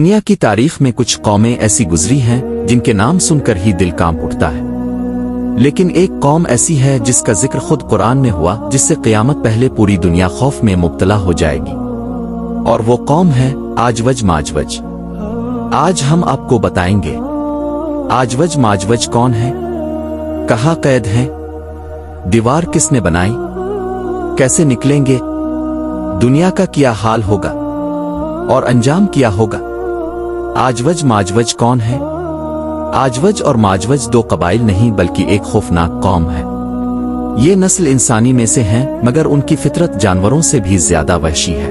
दुनिया की तारीख में कुछ कौमें ऐसी गुजरी हैं जिनके नाम सुनकर ही दिल कांप उठता है, लेकिन एक कौम ऐसी है जिसका जिक्र खुद कुरान में हुआ, जिससे क़यामत पहले पूरी दुनिया खौफ में मुब्तला हो जाएगी। और वो कौम है आजवज माजवज। आज हम आपको बताएंगे आजवज माजवज कौन है, कहाँ कैद हैं, दीवार किसने बनाई, कैसे निकलेंगे, दुनिया का क्या हाल होगा और अंजाम क्या होगा। आजवज माजवज कौन है? आजवज और माजवज दो कबाइल नहीं बल्कि एक खौफनाक कौम है। ये नस्ल इंसानी में से हैं, मगर उनकी फितरत जानवरों से भी ज्यादा वहशी है।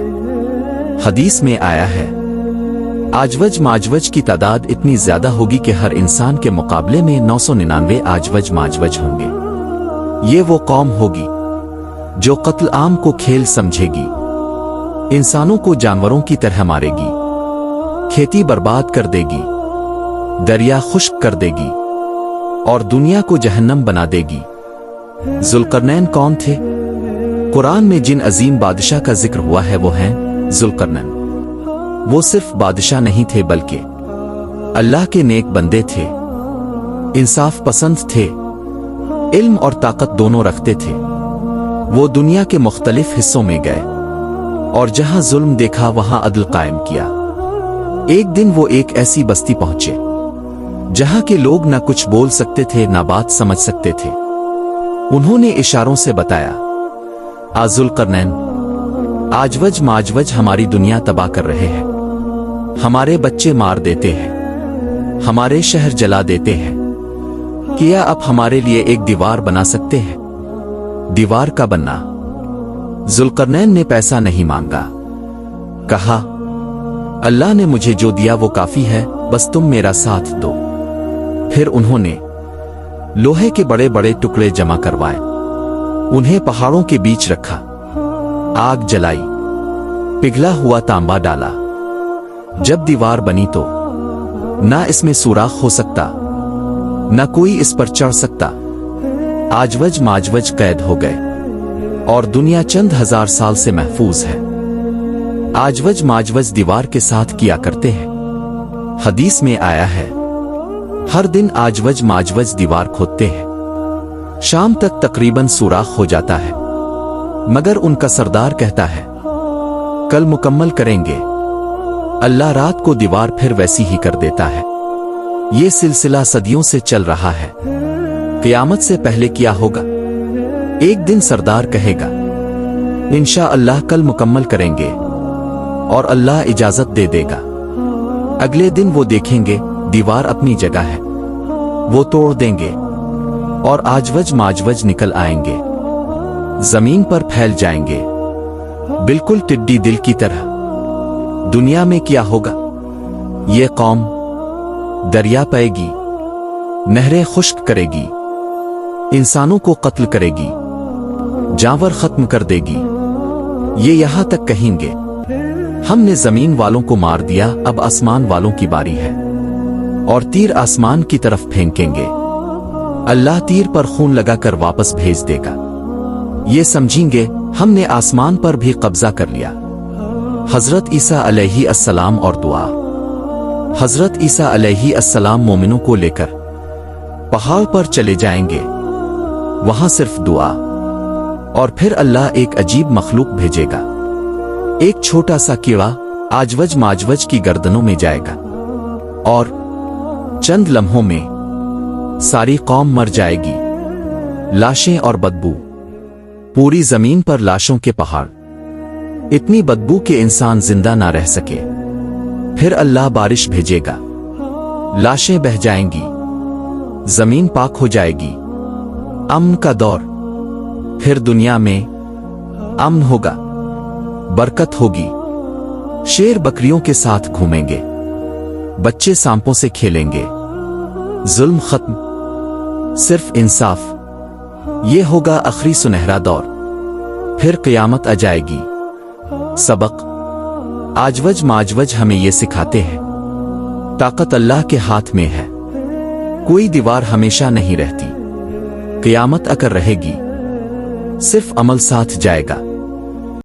हदीस में आया है, आजवज माजवज की तादाद इतनी ज्यादा होगी कि हर इंसान के मुकाबले में 999 आजवज माजवज होंगे। ये वो कौम होगी जो कत्ल आम को खेल समझेगी, इंसानों को जानवरों की तरह मारेगी, खेती बर्बाद कर देगी, दरिया खुश्क कर देगी और दुनिया को जहन्नम बना देगी। जुल्करनैन कौन थे? कुरान में जिन अजीम बादशाह का जिक्र हुआ है वो हैं जुल्करनैन। वो सिर्फ बादशाह नहीं थे बल्कि अल्लाह के नेक बंदे थे, इंसाफ पसंद थे, इल्म और ताकत दोनों रखते थे। वो दुनिया के मुख्तलिफ हिस्सों में गए और जहां जुल्म देखा वहां अदल कायम किया। एक दिन वो एक ऐसी बस्ती पहुंचे जहां के लोग न कुछ बोल सकते थे न बात समझ सकते थे। उन्होंने इशारों से बताया, जुल्करनैन, आजवज माजवज हमारी दुनिया तबाह कर रहे हैं, हमारे बच्चे मार देते हैं, हमारे शहर जला देते हैं। क्या आप हमारे लिए एक दीवार बना सकते हैं? दीवार का बनना। जुल्करनैन ने पैसा नहीं मांगा, कहा, अल्लाह ने मुझे जो दिया वो काफी है, बस तुम मेरा साथ दो। फिर उन्होंने लोहे के बड़े बड़े टुकड़े जमा करवाए, उन्हें पहाड़ों के बीच रखा, आग जलाई, पिघला हुआ तांबा डाला। जब दीवार बनी तो ना इसमें सुराख हो सकता, ना कोई इस पर चढ़ सकता। आजवज माजवज कैद हो गए और दुनिया चंद हजार साल से महफूज है। आजवज माजवज दीवार के साथ किया करते हैं। हदीस में आया है, हर दिन आजवज माजवज दीवार खोदते हैं, शाम तक तकरीबन सुराख हो जाता है, मगर उनका सरदार कहता है, कल मुकम्मल करेंगे। अल्लाह रात को दीवार फिर वैसी ही कर देता है। ये सिलसिला सदियों से चल रहा है। क़यामत से पहले क्या होगा? एक दिन सरदार कहेगा, इंशा अल्लाह कल मुकम्मल करेंगे, और अल्लाह इजाजत दे देगा। अगले दिन वो देखेंगे दीवार अपनी जगह है, वो तोड़ देंगे और आजवज माजवज निकल आएंगे, जमीन पर फैल जाएंगे, बिल्कुल टिड्डी दिल की तरह। दुनिया में क्या होगा? ये कौम दरिया पाएगी, नहरें खुश्क करेगी, इंसानों को कत्ल करेगी, जानवर खत्म कर देगी। ये यहां तक कहेंगे, हमने जमीन वालों को मार दिया, अब आसमान वालों की बारी है, और तीर आसमान की तरफ फेंकेंगे। अल्लाह तीर पर खून लगाकर वापस भेज देगा। ये समझेंगे हमने आसमान पर भी कब्जा कर लिया। हजरत ईसा अलैहि अस्सलाम और दुआ। हजरत ईसा अलैहि अस्सलाम मोमिनों को लेकर पहाड़ पर चले जाएंगे, वहां सिर्फ दुआ, और फिर अल्लाह एक अजीब मखलूक भेजेगा। एक छोटा सा कीड़ा आजवज माजवज की गर्दनों में जाएगा और चंद लम्हों में सारी कौम मर जाएगी। लाशें और बदबू, पूरी जमीन पर लाशों के पहाड़, इतनी बदबू के इंसान जिंदा ना रह सके। फिर अल्लाह बारिश भेजेगा, लाशें बह जाएंगी, जमीन पाक हो जाएगी, अमन का दौर। फिर दुनिया में अमन होगा, बरकत होगी, शेर बकरियों के साथ घूमेंगे, बच्चे सांपों से खेलेंगे, जुल्म खत्म, सिर्फ इंसाफ। ये होगा आखिरी सुनहरा दौर। फिर क़यामत आ जाएगी। सबक आजवज माजवज हमें ये सिखाते हैं, ताकत अल्लाह के हाथ में है, कोई दीवार हमेशा नहीं रहती, क़यामत आकर रहेगी, सिर्फ अमल साथ जाएगा।